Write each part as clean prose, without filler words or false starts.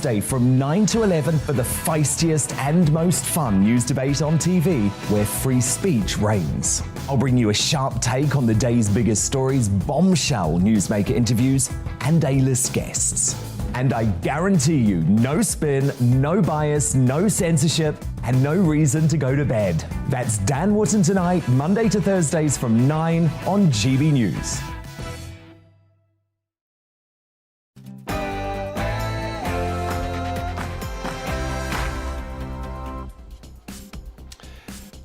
Day from 9 to 11 for the feistiest and most fun news debate on TV, where free speech reigns. I'll bring you a sharp take on the day's biggest stories, bombshell newsmaker interviews, and A-list guests. And I guarantee you, no spin, no bias, no censorship, and no reason to go to bed. That's Dan Wootton Tonight, Monday to Thursdays from 9 on GB News.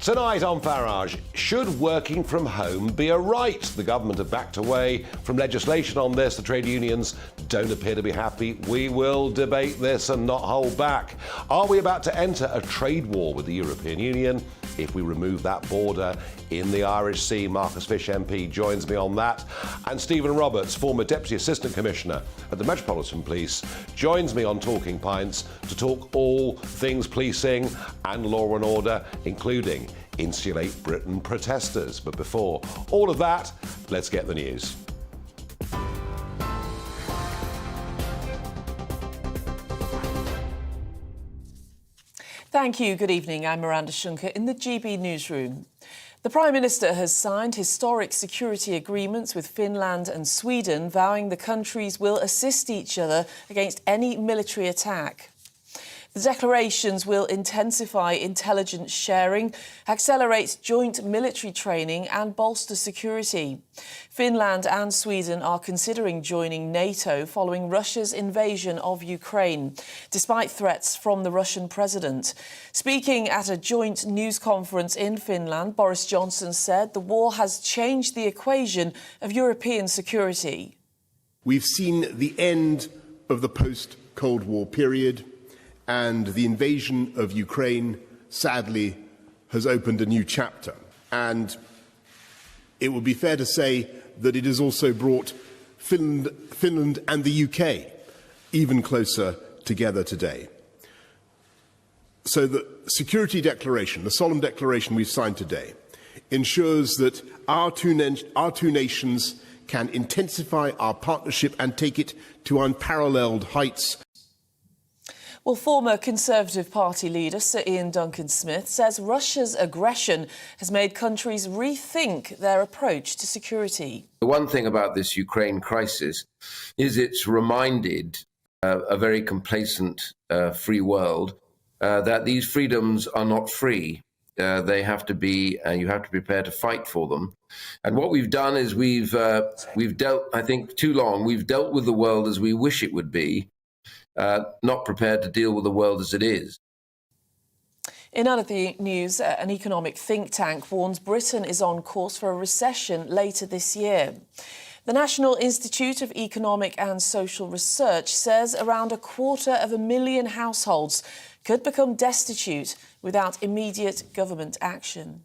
Tonight on Farage, should working from home be a right? The government have backed away from legislation on this. The trade unions don't appear to be happy. We will debate this and not hold back. Are we about to enter a trade war with the European Union if we remove that border in the Irish Sea? Marcus Fish MP joins me on that. And Stephen Roberts, former Deputy Assistant Commissioner at the Metropolitan Police, joins me on Talking Pints to talk all things policing and law and order, including Insulate Britain protesters. But before all of that, let's get the news. Thank you. Good evening. I'm Miranda Shunker in the GB newsroom. The Prime Minister has signed historic security agreements with Finland and Sweden, vowing the countries will assist each other against any military attack. The declarations will intensify intelligence sharing, accelerate joint military training and bolster security. Finland and Sweden are considering joining NATO following Russia's invasion of Ukraine, despite threats from the Russian president. Speaking at a joint news conference in Finland, Boris Johnson said the war has changed the equation of European security. We've seen the end of the post-Cold War period, and the invasion of Ukraine, sadly, has opened a new chapter. And it would be fair to say that it has also brought Finland and the UK even closer together today. So the security declaration, the solemn declaration we've signed today, ensures that our two nations can intensify our partnership and take it to unparalleled heights. Well, former Conservative Party leader Sir Ian Duncan-Smith says Russia's aggression has made countries rethink their approach to security. The one thing about this Ukraine crisis is it's reminded a very complacent free world that these freedoms are not free. They have to be, you have to prepare to fight for them. And what we've done is we've dealt, I think, too long. We've dealt with the world as we wish it would be. Not prepared to deal with the world as it is. In other news, an economic think tank warns Britain is on course for a recession later this year. The National Institute of Economic and Social Research says around 250,000 households could become destitute without immediate government action.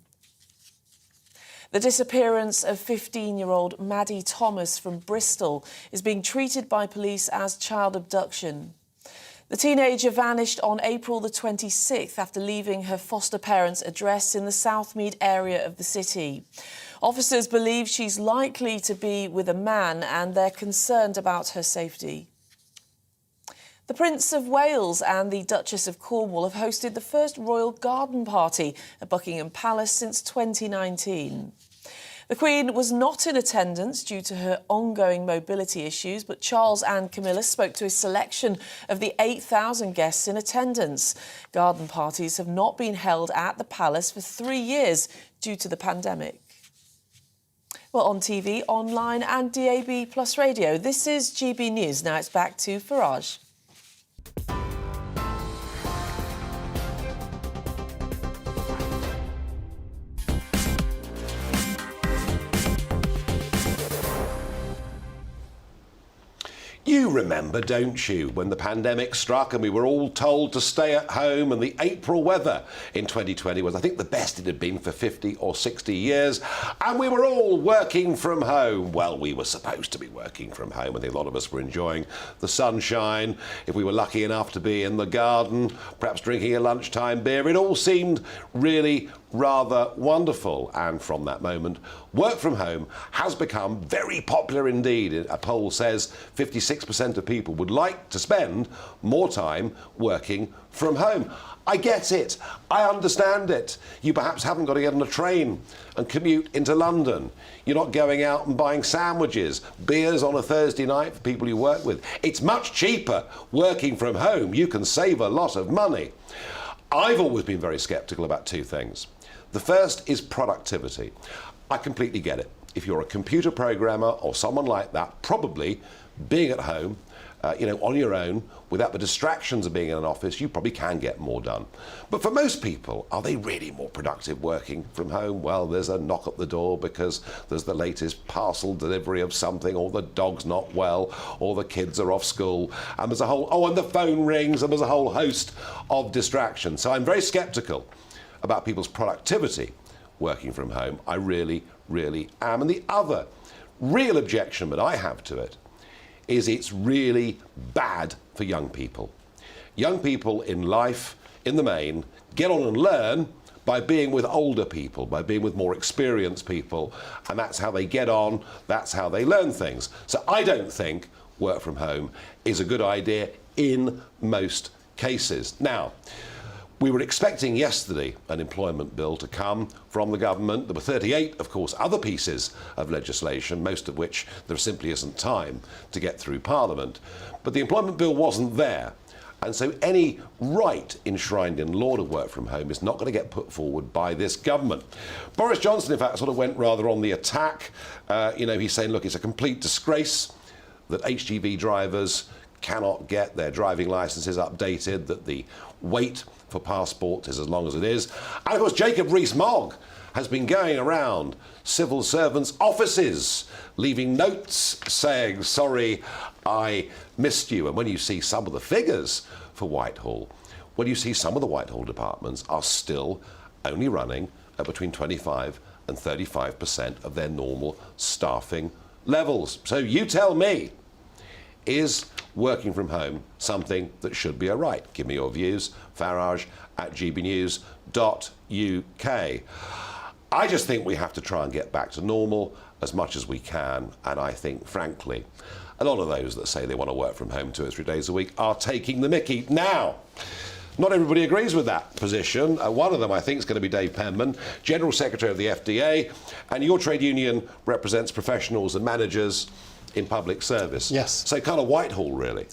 The disappearance of 15-year-old Maddie Thomas from Bristol is being treated by police as child abduction. The teenager vanished on April the 26th after leaving her foster parents' address in the Southmead area of the city. Officers believe she's likely to be with a man and they're concerned about her safety. The Prince of Wales and the Duchess of Cornwall have hosted the first royal garden party at Buckingham Palace since 2019. The Queen was not in attendance due to her ongoing mobility issues, but Charles and Camilla spoke to a selection of the 8,000 guests in attendance. Garden parties have not been held at the palace for 3 years due to the pandemic. Well, on TV, online and DAB Plus radio, this is GB News. Now it's back to Farage. You remember, don't you, when the pandemic struck and we were all told to stay at home, and the April weather in 2020 was, I think, the best it had been for 50 or 60 years, and we were all working from home. Well, we were supposed to be working from home. I think a lot of us were enjoying the sunshine. If we were lucky enough to be in the garden, perhaps drinking a lunchtime beer, it all seemed really rather wonderful. And from that moment, work from home has become very popular indeed. A poll says 56 86% of people would like to spend more time working from home. I get it. I understand it. You perhaps haven't got to get on a train and commute into London. You're not going out and buying sandwiches, beers on a Thursday night for people you work with. It's much cheaper working from home. You can save a lot of money. I've always been very sceptical about two things. The first is productivity. I completely get it. If you're a computer programmer or someone like that, probably being at home, on your own, without the distractions of being in an office, you probably can get more done. But for most people, are they really more productive working from home? Well, there's a knock at the door because there's the latest parcel delivery of something, or the dog's not well, or the kids are off school, and there's a whole, and the phone rings, and there's a whole host of distractions. So I'm very sceptical about people's productivity working from home. I really, really am. And the other real objection that I have to it is it's really bad for young people. Young people in life, in the main, get on and learn by being with older people, by being with more experienced people, and that's how they get on, that's how they learn things. So I don't think work from home is a good idea in most cases. Now, we were expecting yesterday an employment bill to come from the government. There were 38, of course, other pieces of legislation, most of which there simply isn't time to get through Parliament. But the employment bill wasn't there. And so any right enshrined in law to work from home is not going to get put forward by this government. Boris Johnson, in fact, sort of went rather on the attack. He's saying, look, it's a complete disgrace that HGV drivers cannot get their driving licences updated, that the wait for passports is as long as it is. And of course, Jacob Rees-Mogg has been going around civil servants' offices, leaving notes saying, sorry, I missed you. And when you see some of the figures for Whitehall, when you see some of the Whitehall departments are still only running at between 25 and 35% of their normal staffing levels. So you tell me, is working from home something that should be a right? Give me your views. Farage at gbnews.uk. I just think we have to try and get back to normal as much as we can. And I think, frankly, a lot of those that say they want to work from home 2 or 3 days a week are taking the mickey. Now, not everybody agrees with that position. One of them, I think, is going to be Dave Penman, General Secretary of the FDA. And your trade union represents professionals and managers in public service. Yes. So kind of Whitehall, really.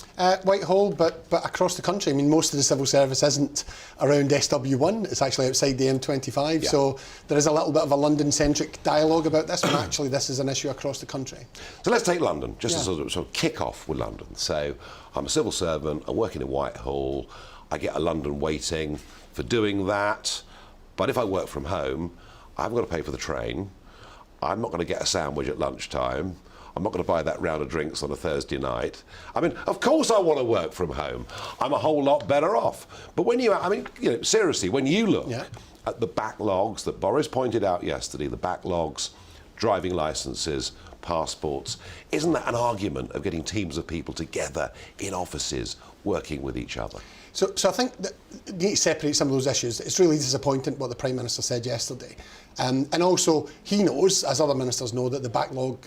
Whitehall, but across the country. I mean, most of the civil service isn't around SW1. It's actually outside the M25. Yeah. So there is a little bit of a London-centric dialogue about this, but actually this is an issue across the country. So let's take London, just to sort of kick off with London. So I'm a civil servant, I'm working in Whitehall, I get a London waiting for doing that, but if I work from home, I haven't got to pay for the train, I'm not going to get a sandwich at lunchtime, I'm not going to buy that round of drinks on a Thursday night. I mean, of course I want to work from home. I'm a whole lot better off. But when seriously, when you look at the backlogs that Boris pointed out yesterday, the backlogs, driving licences, passports, isn't that an argument of getting teams of people together in offices working with each other? So I think that you need to separate some of those issues. It's really disappointing what the Prime Minister said yesterday. And also, he knows, as other ministers know, that the backlog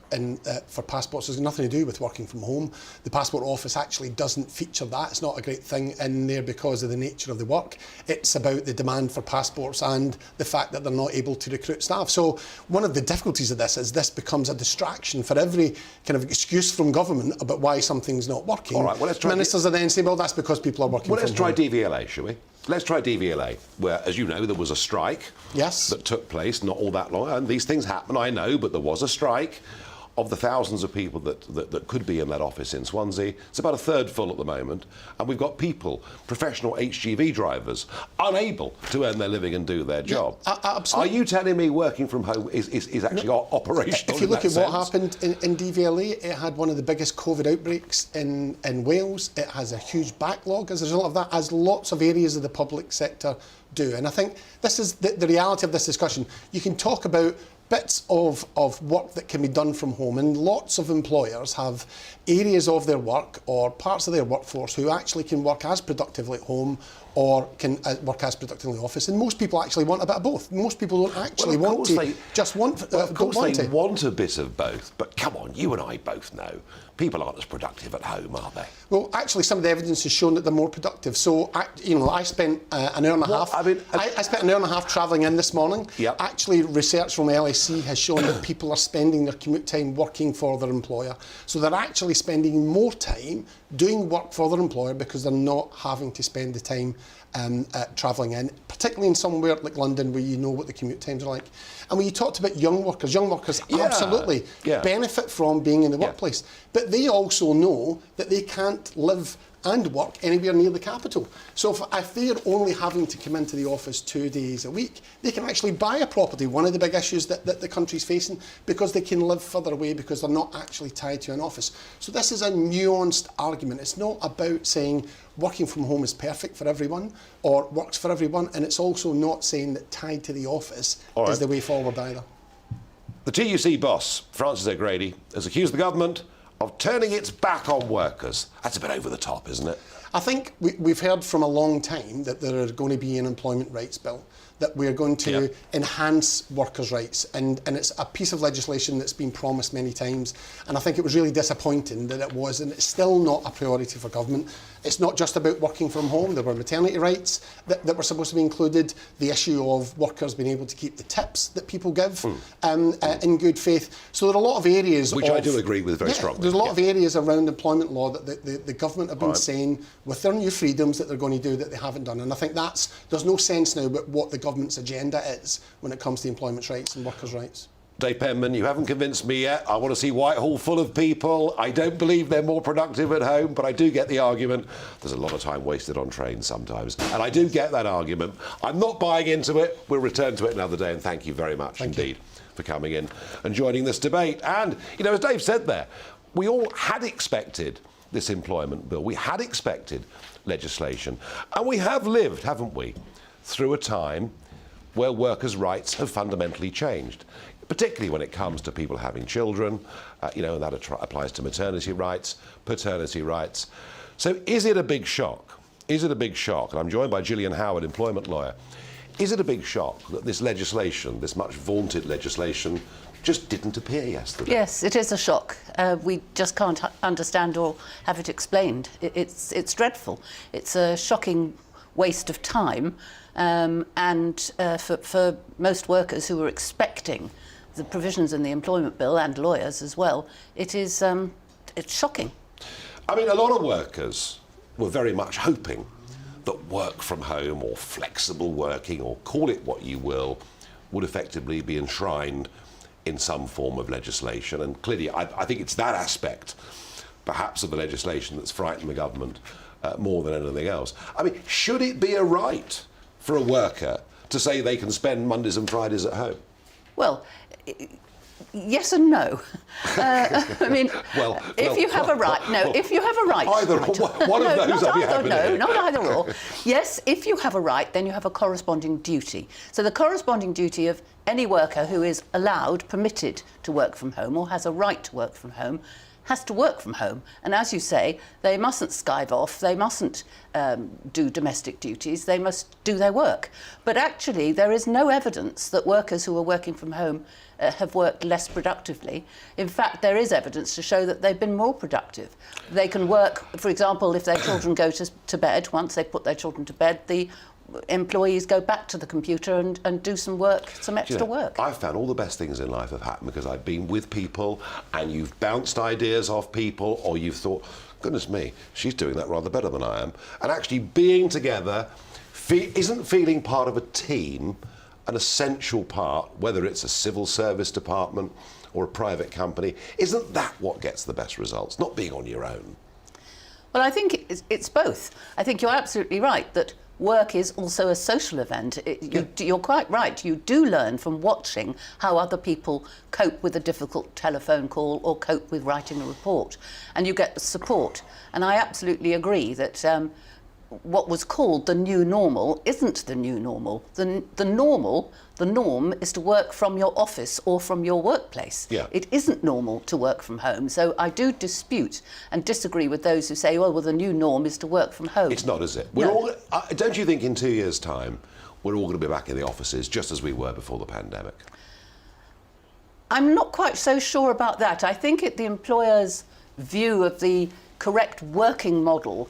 for passports has nothing to do with working from home. The Passport Office actually doesn't feature that. It's not a great thing in there because of the nature of the work. It's about the demand for passports and the fact that they're not able to recruit staff. So one of the difficulties of this is this becomes a distraction for every kind of excuse from government about why something's not working. All right, well, let's try Ministers are then saying, well, that's because people are working from home. Let's try DVLA, shall we? Let's try DVLA, where, as you know, there was a strike that took place not all that long. And these things happen, I know, but there was a strike. Of the thousands of people that could be in that office in Swansea, it's about a third full at the moment. And we've got people, professional HGV drivers, unable to earn their living and do their job. Absolutely. Are you telling me working from home is actually operational? If you look at what happened in DVLA, it had one of the biggest COVID outbreaks in Wales. It has a huge backlog as a result of that, as lots of areas of the public sector do. And I think this is the reality of this discussion. You can talk about bits of work that can be done from home, and lots of employers have areas of their work or parts of their workforce who actually can work as productively at home or can work as productively in the office, and most people actually want a bit of both. Most people don't actually want a bit of both, but come on, you and I both know people aren't as productive at home, are they? Well, actually, some of the evidence has shown that they're more productive. So, I spent an hour and a half. I spent an hour and a half travelling in this morning. Yep. Actually, research from LSE has shown that people are spending their commute time working for their employer. So they're actually spending more time doing work for their employer because they're not having to spend the time travelling in, particularly in somewhere like London where you know what the commute times are like. And when you talked about young workers absolutely benefit from being in the workplace. But they also know that they can't live and work anywhere near the capital. So if they're only having to come into the office 2 days a week, they can actually buy a property, one of the big issues that the country's facing, because they can live further away because they're not actually tied to an office. So this is a nuanced argument. It's not about saying working from home is perfect for everyone or works for everyone, and it's also not saying that tied to the office is the way forward either. The TUC boss, Francis O'Grady, has accused the government of turning its back on workers. That's a bit over the top, isn't it? I think we've heard from a long time that there are going to be an employment rights bill, that we're going to enhance workers' rights, and it's a piece of legislation that's been promised many times, and I think it was really disappointing that it was, and it's still not a priority for government. It's not just about working from home. There were maternity rights that were supposed to be included, the issue of workers being able to keep the tips that people give in good faith. So there are a lot of areas which I do agree with very strongly. There's a lot of areas around employment law that the government have been saying with their new freedoms that they're going to do that they haven't done. And I think there's no sense now about what the government's agenda is when it comes to employment rights and workers' rights. Dave Penman, you haven't convinced me yet. I want to see Whitehall full of people. I don't believe they're more productive at home, but I do get the argument. There's a lot of time wasted on trains sometimes, and I do get that argument. I'm not buying into it. We'll return to it another day, and thank you very much indeed for coming in and joining this debate. And, as Dave said there, we all had expected this employment bill. We had expected legislation, and we have lived, haven't we, through a time where workers' rights have fundamentally changed, particularly when it comes to people having children, and that applies to maternity rights, paternity rights. So is it a big shock? Is it a big shock? And I'm joined by Gillian Howard, employment lawyer. Is it a big shock that this legislation, this much vaunted legislation, just didn't appear yesterday? Yes, it is a shock. We just can't understand or have it explained. It's dreadful. It's a shocking waste of time, and for most workers who were expecting the provisions in the employment bill, and lawyers as well, it's shocking. I mean, a lot of workers were very much hoping that work from home or flexible working, or call it what you will, would effectively be enshrined in some form of legislation. And clearly, I think it's that aspect, perhaps, of the legislation that's frightened the government more than anything else. I mean, should it be a right for a worker to say they can spend Mondays and Fridays at home? Well, yes and no. I mean, if you have a right, Either one of those. Not either or. Yes, if you have a right, then you have a corresponding duty. So the corresponding duty of any worker who is allowed, permitted to work from home, or has a right to work from home, has to work from home. And as you say, they mustn't skive off, they mustn't do domestic duties, they must do their work. But actually, there is no evidence that workers who are working from home have worked less productively. In fact, there is evidence to show that they've been more productive. They can work, for example, if their children go to bed, once they put their children to bed, the employees go back to the computer and do some work, some extra work. I've found all the best things in life have happened because I've been with people and you've bounced ideas off people, or you've thought, goodness me, she's doing that rather better than I am. And actually being together, isn't feeling part of a team an essential part, whether it's a civil service department or a private company? Isn't that what gets the best results, not being on your own? Well, I think it's both. I think you're absolutely right that work is also a social event. You're quite right. You do learn from watching how other people cope with a difficult telephone call or cope with writing a report, and you get the support. And I absolutely agree that what was called the new normal isn't the new normal. The norm is to work from your office or from your workplace. Yeah. It isn't normal to work from home. So I do dispute and disagree with those who say, well, the new norm is to work from home. It's not, is it? No. Don't you think in 2 years' time we're all going to be back in the offices just as we were before the pandemic? I'm not quite so sure about that. I think the employers view of the correct working model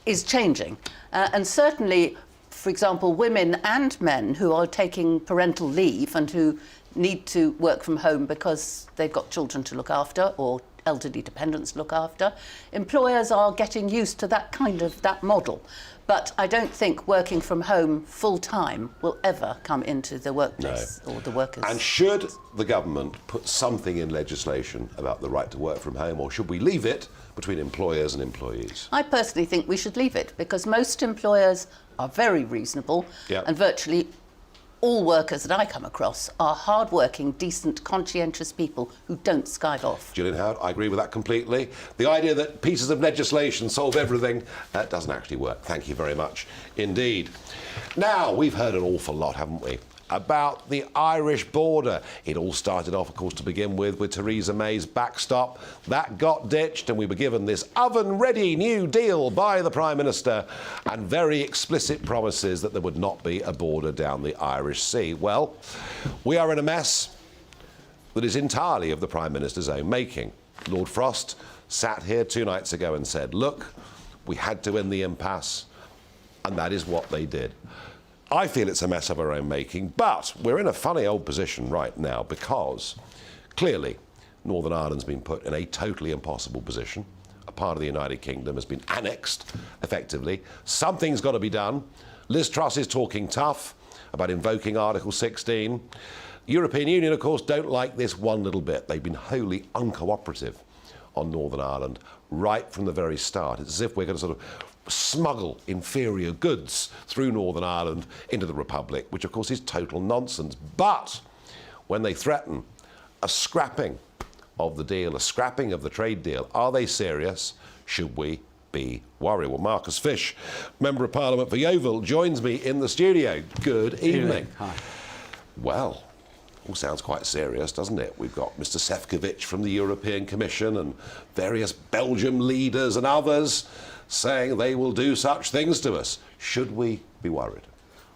is changing. And certainly, for example, women and men who are taking parental leave and who need to work from home because they've got children to look after or elderly dependents to look after, employers are getting used to that model. But I don't think working from home full-time will ever come into the workplace or the workers. And should the government put something in legislation about the right to work from home, or should we leave it between employers and employees? I personally think we should leave it, because most employers are very reasonable, and virtually all workers that I come across are hard-working, decent, conscientious people who don't skive off. Gillian Howard, I agree with that completely. The idea that pieces of legislation solve everything doesn't actually work. Thank you very much indeed. Now, we've heard an awful lot, haven't we, about the Irish border. It all started off, of course, to begin with Theresa May's backstop. That got ditched, and we were given this oven-ready new deal by the Prime Minister and very explicit promises that there would not be a border down the Irish Sea. Well, we are in a mess that is entirely of the Prime Minister's own making. Lord Frost sat here 2 nights ago and said, look, we had to end the impasse, and that is what they did. I feel it's a mess of our own making, but we're in a funny old position right now because clearly Northern Ireland's been put in a totally impossible position. A part of the United Kingdom has been annexed, effectively. Something's got to be done. Liz Truss is talking tough about invoking Article 16. The European Union, of course, don't like this one little bit. They've been wholly uncooperative on Northern Ireland right from the very start. It's as if we're going to sort of smuggle inferior goods through Northern Ireland into the Republic, which of course is total nonsense. But when they threaten a scrapping of the deal, a scrapping of the trade deal, are they serious? Should we be worried? Well, Marcus Fish, Member of Parliament for Yeovil, joins me in the studio. Good evening. Hi. Well, all sounds quite serious, doesn't it? We've got Mr. Šefčovič from the European Commission and various Belgium leaders and others saying they will do such things to us. Should we be worried?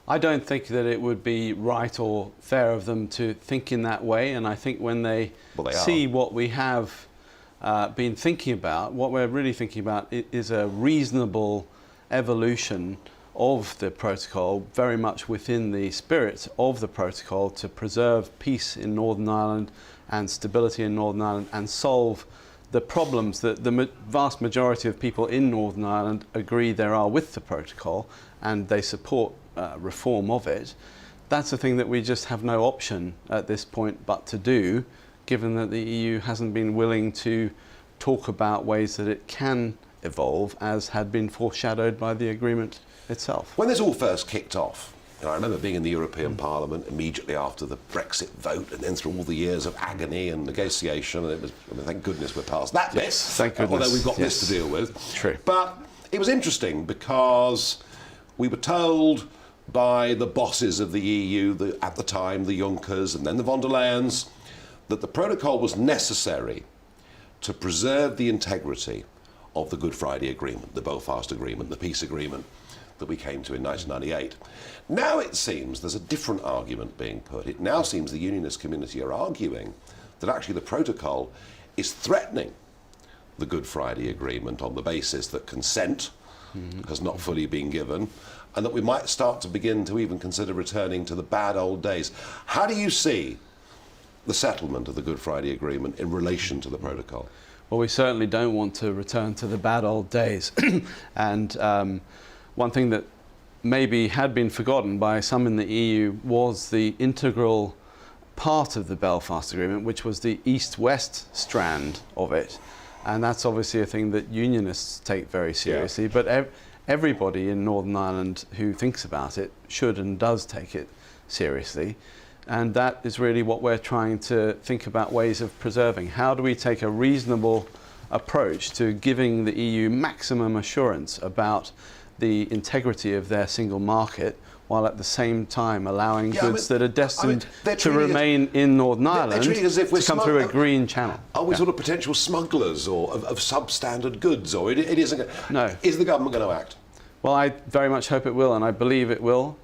I don't think that it would be right or fair of them to think in that way, and I think when they see what we have been thinking about, what we're really thinking about is a reasonable evolution of the protocol, very much within the spirit of the protocol, to preserve peace in Northern Ireland and stability in Northern Ireland and solve the problems that the vast majority of people in Northern Ireland agree there are with the protocol, and they support reform of it. That's a thing that we just have no option at this point but to do, given that the EU hasn't been willing to talk about ways that it can evolve, as had been foreshadowed by the agreement itself. When this all first kicked off, I remember being in the European Parliament immediately after the Brexit vote, and then through all the years of agony and negotiation, and it was, thank goodness we're past that bit. Thank goodness. Although we've got this to deal with. True. But it was interesting because we were told by the bosses of the EU, at the time, the Junckers and then the von der Leyens, that the protocol was necessary to preserve the integrity of the Good Friday Agreement, the Belfast Agreement, the peace agreement that we came to in 1998. Now it seems there's a different argument being put. It now seems the unionist community are arguing that actually the protocol is threatening the Good Friday Agreement on the basis that consent has not fully been given, and that we might start to begin to even consider returning to the bad old days. How do you see the settlement of the Good Friday Agreement in relation to the protocol? Well, we certainly don't want to return to the bad old days. And one thing that maybe had been forgotten by some in the EU was the integral part of the Belfast Agreement, which was the east-west strand of it. And that's obviously a thing that unionists take very seriously, yeah. But everybody in Northern Ireland who thinks about it should and does take it seriously. And that is really what we're trying to think about, ways of preserving. How do we take a reasonable approach to giving the EU maximum assurance about the integrity of their single market, while at the same time allowing goods that are destined to remain in Northern Ireland to come through a green channel? Are we sort of potential smugglers or of substandard goods, or it isn't? No. Is the government going to act? Well, I very much hope it will, and I believe it will.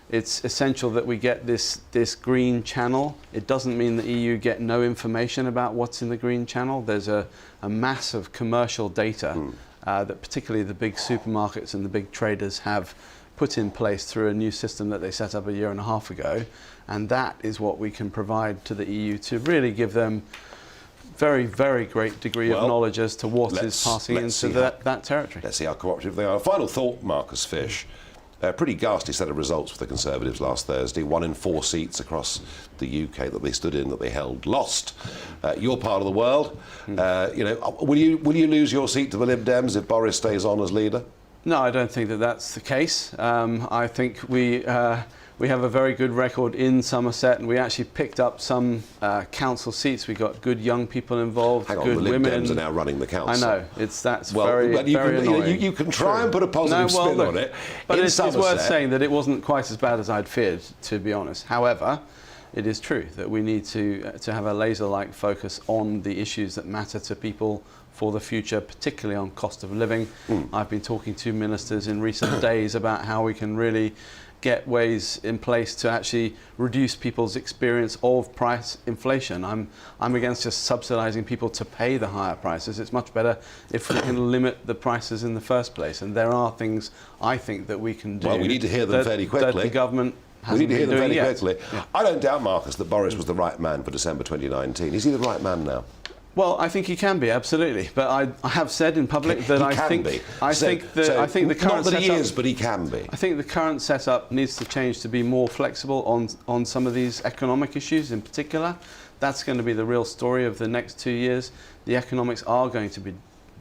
It's essential that we get this green channel. It doesn't mean the EU get no information about what's in the green channel. There's a mass of commercial data that particularly the big supermarkets and the big traders have put in place through a new system that they set up a year and a half ago. And that is what we can provide to the EU to really give them very, very great degree of knowledge as to what is passing into that territory. Let's see how cooperative they are. Final thought, Marcus Fish. A pretty ghastly set of results for the Conservatives last Thursday. 1 in 4 seats across the UK that they stood in, that they held, lost. Your part of the world. Will you lose your seat to the Lib Dems if Boris stays on as leader? No, I don't think that that's the case. I think we have a very good record in Somerset, and we actually picked up some council seats. We got good young people involved, Hang on, good the Lib women. Dems are now running the council. I know, very annoying. You can try and put a positive spin on it. But it's worth saying that it wasn't quite as bad as I'd feared, to be honest. However, it is true that we need to have a laser-like focus on the issues that matter to people for the future, particularly on cost of living. I've been talking to ministers in recent days about how we can really get ways in place to actually reduce people's experience of price inflation. I'm against just subsidising people to pay the higher prices. It's much better if we can limit the prices in the first place. And there are things I think that we can do. Well, we need to hear them fairly quickly. That the government we need to hear them fairly quickly. Yeah. I don't doubt, Marcus, that Boris was the right man for December 2019. Is he the right man now? Well, I think he can be, absolutely. But I have said in public that I think the current not that he setup, is, but he can be. I think the current setup needs to change to be more flexible on some of these economic issues in particular. That's going to be the real story of the next 2 years. The economics are going to be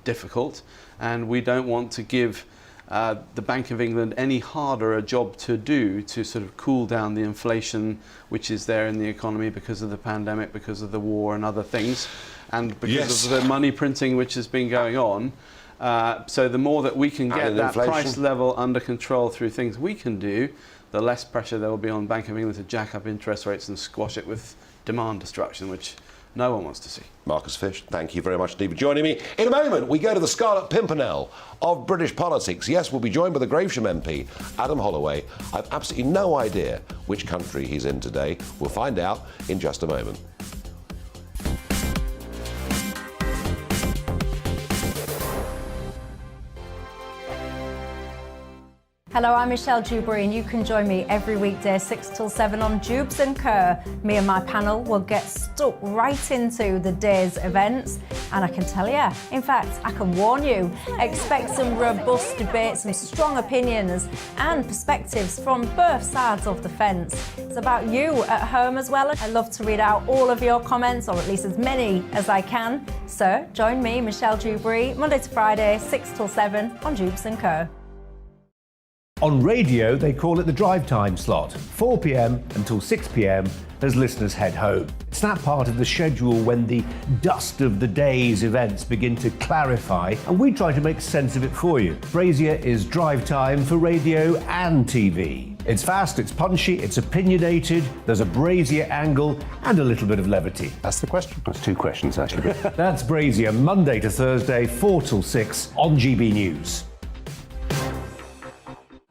difficult, and we don't want to give the Bank of England any harder a job to do to sort of cool down the inflation which is there in the economy because of the pandemic, because of the war and other things, and because of the money printing which has been going on. So the more that we can get that price level under control through things we can do, the less pressure there will be on Bank of England to jack up interest rates and squash it with demand destruction, which no one wants to see. Marcus Fish, thank you very much indeed for joining me. In a moment, we go to the Scarlet Pimpernel of British politics. Yes, we'll be joined by the Gravesham MP, Adam Holloway. I've absolutely no idea which country he's in today. We'll find out in just a moment. Hello, I'm Michelle Dewberry, and you can join me every weekday 6 till 7 on Jubes and Kerr. Me and my panel will get stuck right into the day's events, and I can tell you, in fact, I can warn you, expect some robust debates, some strong opinions and perspectives from both sides of the fence. It's about you at home as well. I love to read out all of your comments, or at least as many as I can. So join me, Michelle Dewberry, Monday to Friday, 6 till 7 on Jubes and Kerr. On radio, they call it the drive time slot, 4 p.m. until 6 p.m. as listeners head home. It's that part of the schedule when the dust of the day's events begin to clarify, and we try to make sense of it for you. Brazier is drive time for radio and TV. It's fast, it's punchy, it's opinionated, there's a Brazier angle and a little bit of levity. That's the question. That's 2 questions, actually. That's Brazier, Monday to Thursday, 4 till 6 on GB News.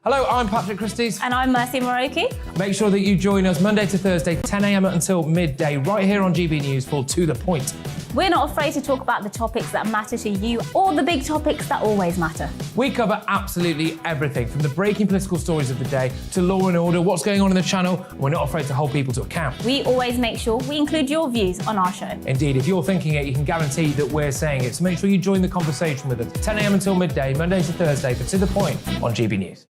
Hello, I'm Patrick Christie's. And I'm Mercy Moroki. Make sure that you join us Monday to Thursday, 10 a.m. until midday, right here on GB News for To The Point. We're not afraid to talk about the topics that matter to you, or the big topics that always matter. We cover absolutely everything, from the breaking political stories of the day to law and order, what's going on in the channel. We're not afraid to hold people to account. We always make sure we include your views on our show. Indeed, if you're thinking it, you can guarantee that we're saying it. So make sure you join the conversation with us, 10 a.m. until midday, Monday to Thursday, for To The Point on GB News.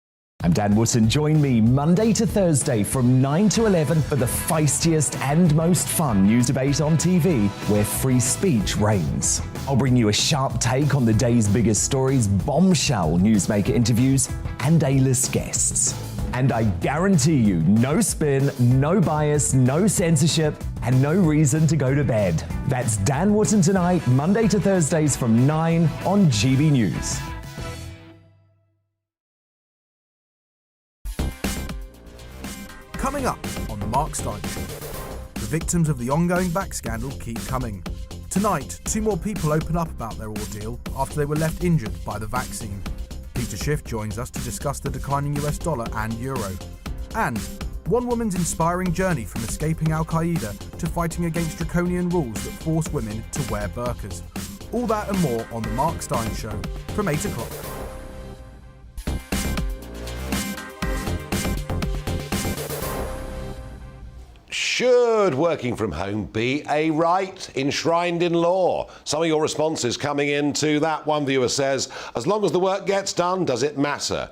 I'm Dan Wootton. Join me Monday to Thursday from 9 to 11 for the feistiest and most fun news debate on TV, where free speech reigns. I'll bring you a sharp take on the day's biggest stories, bombshell newsmaker interviews, and A-list guests. And I guarantee you, no spin, no bias, no censorship, and no reason to go to bed. That's Dan Wootton tonight, Monday to Thursdays from 9 on GB News. Coming up on The Mark Stein Show, the victims of the ongoing back scandal keep coming. Tonight, 2 more people open up about their ordeal after they were left injured by the vaccine. Peter Schiff joins us to discuss the declining US dollar and euro. And one woman's inspiring journey from escaping Al-Qaeda to fighting against draconian rules that force women to wear burqas. All that and more on The Mark Steyn Show from 8 o'clock. Should working from home be a right enshrined in law? Some of your responses coming into that. One viewer says, as long as the work gets done, does it matter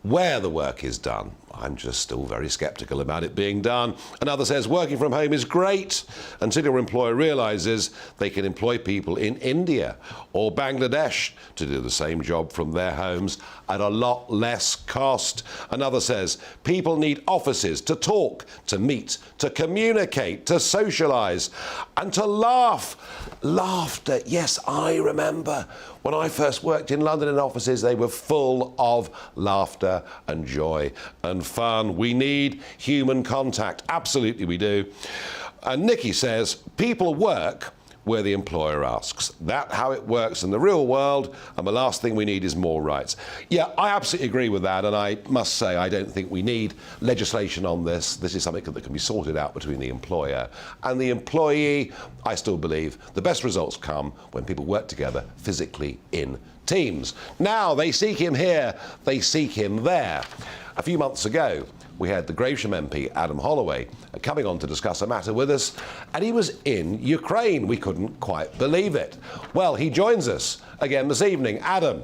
where the work is done? I'm just still very sceptical about it being done. Another says working from home is great until your employer realises they can employ people in India or Bangladesh to do the same job from their homes at a lot less cost. Another says people need offices to talk, to meet, to communicate, to socialise and to laugh. Laughter, yes, I remember when I first worked in London in offices, they were full of laughter and joy and fun. We need human contact. Absolutely we do. And Nikki says, people work where the employer asks. That's how it works in the real world, and the last thing we need is more rights. Yeah, I absolutely agree with that, and I must say I don't think we need legislation on this. This is something that can be sorted out between the employer and the employee. I still believe the best results come when people work together physically in teams. Now, they seek him here, they seek him there. A few months ago, we had the Gravesham MP, Adam Holloway, coming on to discuss a matter with us, and he was in Ukraine. We couldn't quite believe it. Well, he joins us again this evening. Adam.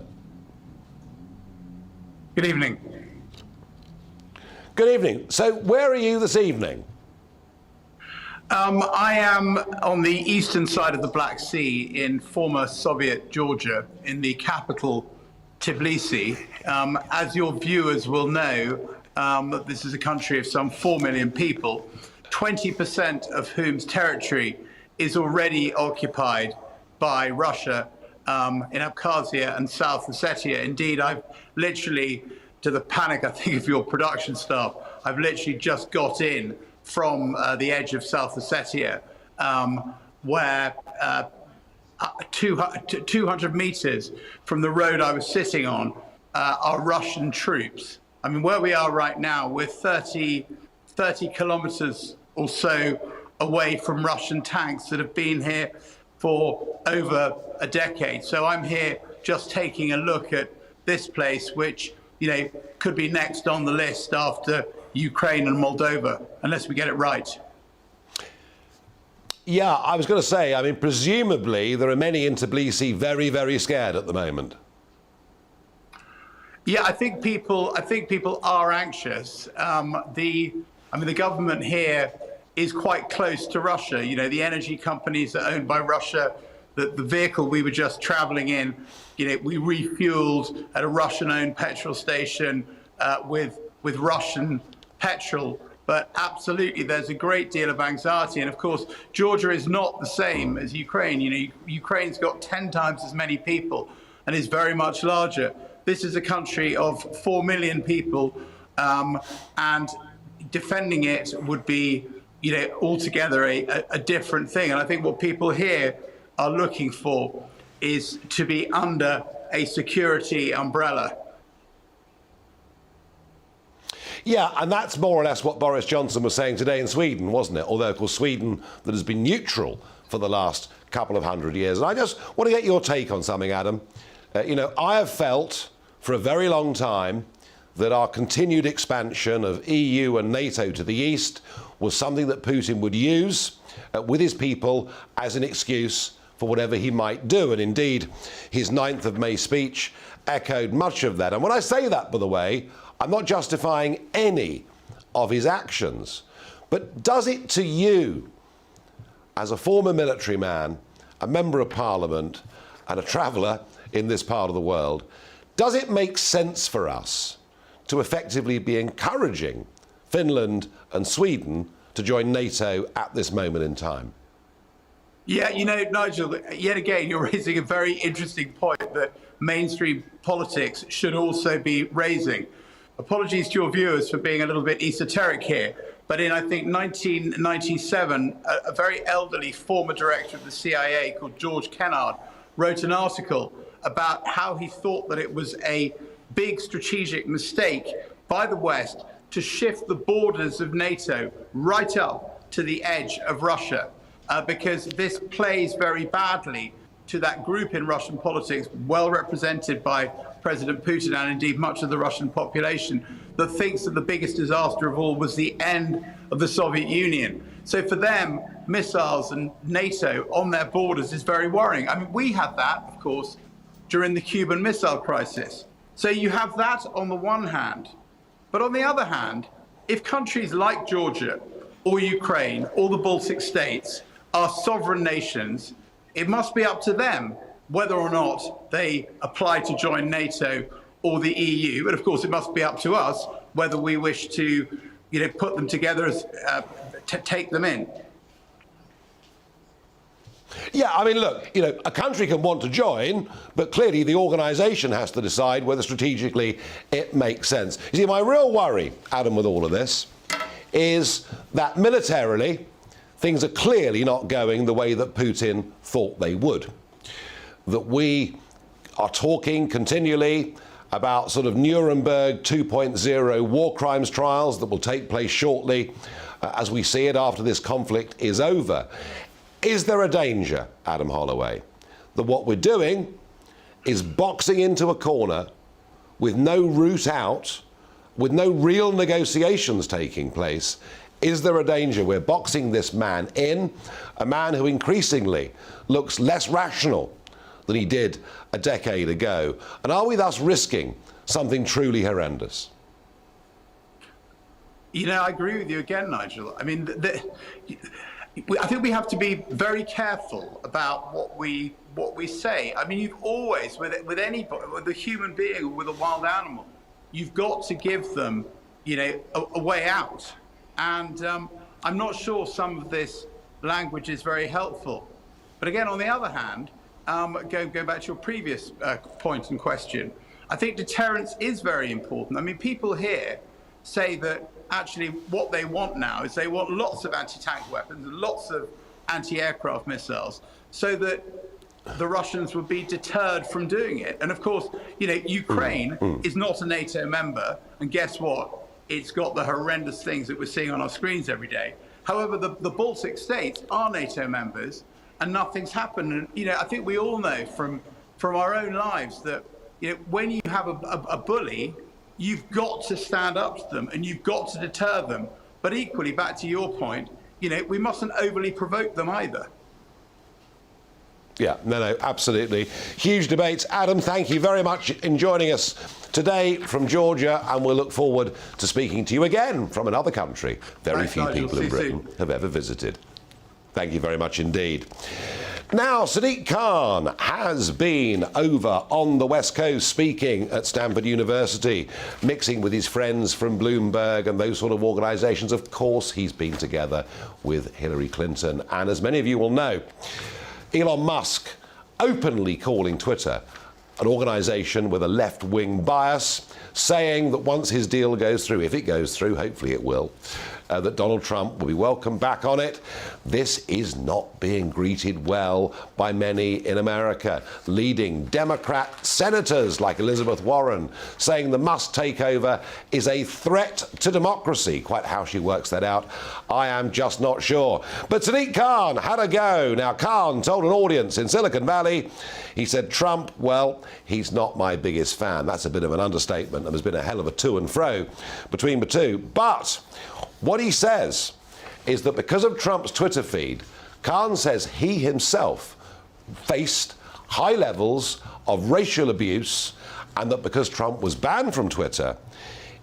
Good evening. Good evening. So, where are you this evening? I am on the eastern side of the Black Sea in former Soviet Georgia, in the capital, Tbilisi. As your viewers will know, this is a country of some 4 million people, 20% of whose territory is already occupied by Russia in Abkhazia and South Ossetia. Indeed, I've literally, to the panic, I think, of your production staff, I've literally just got in from the edge of South Ossetia, where 200 meters from the road I was sitting on are Russian troops. I mean, where we are right now, we're 30 kilometers or so away from Russian tanks that have been here for over a decade. So I'm here just taking a look at this place, which, you know, could be next on the list after Ukraine and Moldova, unless we get it right. Yeah, I was going to say, I mean, presumably there are many in Tbilisi very, very scared at the moment. Yeah, I think people are anxious. The government here is quite close to Russia. You know, the energy companies are owned by Russia. The vehicle we were just traveling in, you know, we refueled at a Russian-owned petrol station with Russian petrol. But absolutely, there's a great deal of anxiety. And of course, Georgia is not the same as Ukraine. You know, Ukraine's got 10 times as many people and is very much larger. This is a country of 4 million people, and defending it would be, you know, altogether a different thing. And I think what people here are looking for is to be under a security umbrella. Yeah, and that's more or less what Boris Johnson was saying today in Sweden, wasn't it? Although, of course, Sweden that has been neutral for the last couple of 100 years. And I just want to get your take on something, Adam. You know, I have felt for a very long time that our continued expansion of EU and NATO to the east was something that Putin would use with his people as an excuse for whatever he might do. And indeed, his 9th of May speech echoed much of that. And when I say that, by the way, I'm not justifying any of his actions. But does it to you, as a former military man, a member of parliament, and a traveller in this part of the world, does it make sense for us to effectively be encouraging Finland and Sweden to join NATO at this moment in time? Yeah, you know, Nigel, yet again, you're raising a very interesting point that mainstream politics should also be raising. Apologies to your viewers for being a little bit esoteric here, but in, I think, 1997, a very elderly former director of the CIA called George Kennard wrote an article about how he thought that it was a big strategic mistake by the West to shift the borders of NATO right up to the edge of Russia, because this plays very badly to that group in Russian politics, well represented by President Putin and indeed much of the Russian population, that thinks that the biggest disaster of all was the end of the Soviet Union. So for them, missiles and NATO on their borders is very worrying. I mean, we had that, of course, during the Cuban Missile Crisis. So you have that on the one hand. But on the other hand, if countries like Georgia or Ukraine or the Baltic states are sovereign nations, it must be up to them whether or not they apply to join NATO or the EU. And of course, it must be up to us whether we wish to, put them together as to take them in. Yeah, I mean, look, a country can want to join, but clearly the organisation has to decide whether strategically it makes sense. You see, my real worry, Adam, with all of this, is that militarily things are clearly not going the way that Putin thought they would. That we are talking continually about sort of Nuremberg 2.0 war crimes trials that will take place shortly, as we see it after this conflict is over. Is there a danger, Adam Holloway, that what we're doing is boxing into a corner with no route out, with no real negotiations taking place? Is there a danger we're boxing this man in, a man who increasingly looks less rational than he did a decade ago? And are we thus risking something truly horrendous? I agree with you again, Nigel. I mean, I think we have to be very careful about what we say. I mean, you've always, with anybody, with a human being or with a wild animal, you've got to give them, a way out. And I'm not sure some of this language is very helpful. But again, on the other hand, go back to your previous point and question, I think deterrence is very important. I mean, people here say that actually what they want now is they want lots of anti-tank weapons and lots of anti-aircraft missiles so that the Russians would be deterred from doing it. And of course, Ukraine is not a NATO member. And guess what? It's got the horrendous things that we're seeing on our screens every day. However, the Baltic states are NATO members and nothing's happened. And, I think we all know from our own lives that, when you have a bully, you've got to stand up to them and you've got to deter them. But equally, back to your point, we mustn't overly provoke them either. Yeah, no, absolutely. Huge debates. Adam, thank you very much in joining us today from Georgia, and we'll look forward to speaking to you again from another country very few people in Britain have ever visited. Thank you very much indeed. Now, Sadiq Khan has been over on the West Coast speaking at Stanford University, mixing with his friends from Bloomberg and those sort of organisations. Of course, he's been together with Hillary Clinton. And as many of you will know, Elon Musk openly calling Twitter an organisation with a left-wing bias, saying that once his deal goes through, if it goes through, hopefully it will, that Donald Trump will be welcomed back on it. This is not being greeted well by many in America. Leading Democrat senators like Elizabeth Warren saying the Musk takeover is a threat to democracy. Quite how she works that out, I am just not sure. But Sadiq Khan had a go. Now, Khan told an audience in Silicon Valley, he said, Trump, well, he's not my biggest fan. That's a bit of an understatement. There's been a hell of a to and fro between the two. But what he says is that because of Trump's Twitter feed, Khan says he himself faced high levels of racial abuse, and that because Trump was banned from Twitter,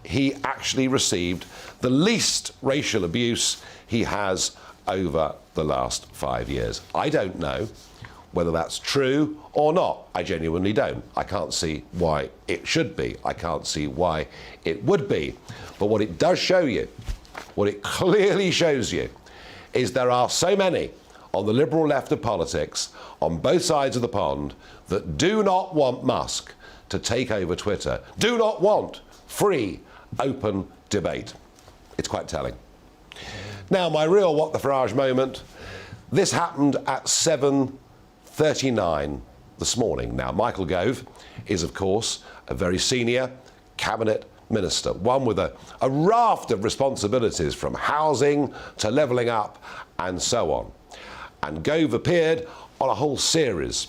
he actually received the least racial abuse he has over the last 5 years. I don't know whether that's true or not. I genuinely don't. I can't see why it should be. I can't see why it would be. But what it does show you, what it clearly shows you, is there are so many on the liberal left of politics, on both sides of the pond, that do not want Musk to take over Twitter, do not want free, open debate. It's quite telling. Now, my real What the Farage moment, this happened at 7:39 this morning. Now, Michael Gove is, of course, a very senior cabinet minister, one with a raft of responsibilities from housing to levelling up and so on. And Gove appeared on a whole series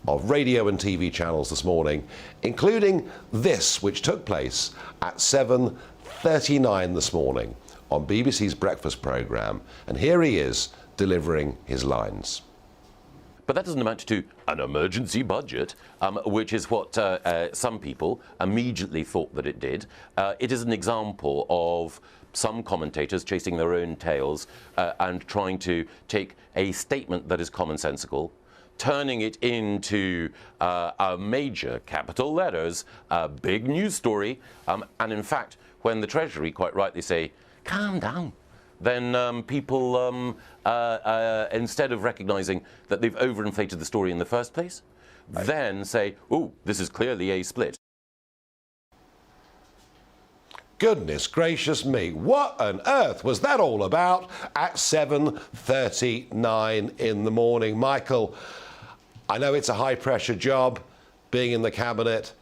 of radio and TV channels this morning, including this, which took place at 7:39 this morning on BBC's breakfast programme. And here he is delivering his lines. But that doesn't amount to an emergency budget, which is what some people immediately thought that it did. It is an example of some commentators chasing their own tails and trying to take a statement that is commonsensical, turning it into a major, capital letters, a big news story. And in fact, when the Treasury quite rightly say, calm down, then people, instead of recognising that they've overinflated the story in the first place, then say, oh, this is clearly a split. Goodness gracious me, what on earth was that all about at 7:39 in the morning? Michael, I know it's a high-pressure job being in the cabinet.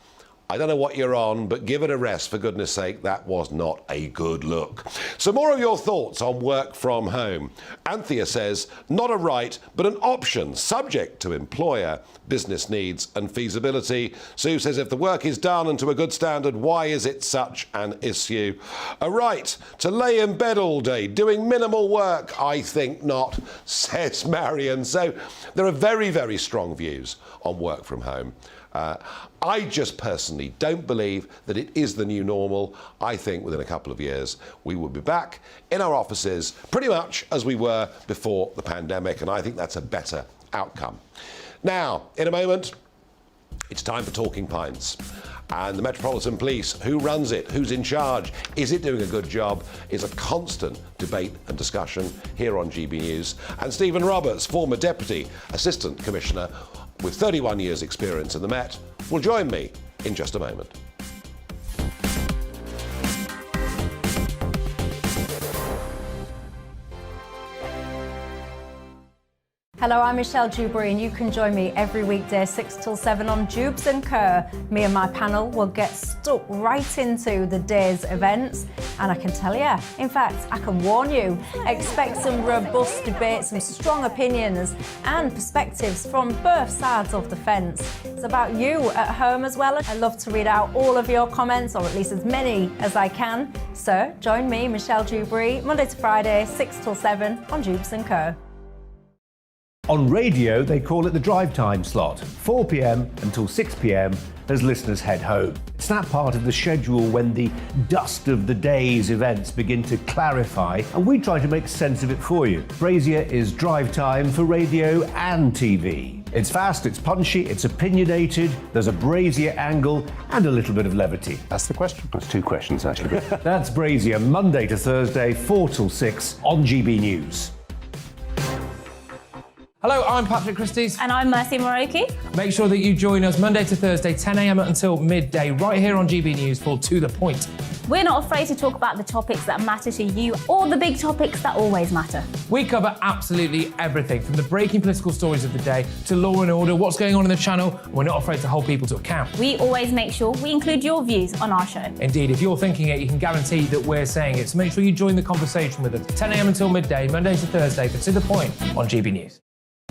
I don't know what you're on, but give it a rest, for goodness sake. That was not a good look. So more of your thoughts on work from home. Anthea says, not a right, but an option, subject to employer, business needs and feasibility. Sue says, if the work is done and to a good standard, why is it such an issue? A right to lay in bed all day, doing minimal work? I think not, says Marion. So there are very, very strong views on work from home. I just personally don't believe that it is the new normal. I think within a couple of years we will be back in our offices pretty much as we were before the pandemic, and I think that's a better outcome. Now, in a moment, it's time for Talking Pints. And the Metropolitan Police, who runs it, who's in charge, is it doing a good job, is a constant debate and discussion here on GB News. And Stephen Roberts, former Deputy Assistant Commissioner with 31 years' experience in the Met, will join me in just a moment. Hello, I'm Michelle Dewberry, and you can join me every weekday 6 till 7 on Jubes and Kerr. Me and my panel will get stuck right into the day's events, and I can tell you, in fact, I can warn you, expect some robust debate, some strong opinions and perspectives from both sides of the fence. It's about you at home as well. I love to read out all of your comments, or at least as many as I can. So join me, Michelle Dewberry, Monday to Friday, 6 till 7 on Jubes and Kerr. On radio, they call it the drive time slot, 4 p.m. until 6 p.m. as listeners head home. It's that part of the schedule when the dust of the day's events begin to clarify, and we try to make sense of it for you. Brazier is drive time for radio and TV. It's fast, it's punchy, it's opinionated, there's a Brazier angle and a little bit of levity. That's the question. That's two questions, actually. That's Brazier, Monday to Thursday, 4 till 6 on GB News. Hello, I'm Patrick Christie's. And I'm Mercy Moroki. Make sure that you join us Monday to Thursday, 10 a.m. until midday, right here on GB News for To The Point. We're not afraid to talk about the topics that matter to you, or the big topics that always matter. We cover absolutely everything, from the breaking political stories of the day to law and order, what's going on in the channel. We're not afraid to hold people to account. We always make sure we include your views on our show. Indeed, if you're thinking it, you can guarantee that we're saying it. So make sure you join the conversation with us, 10 a.m. until midday, Monday to Thursday, for To The Point on GB News.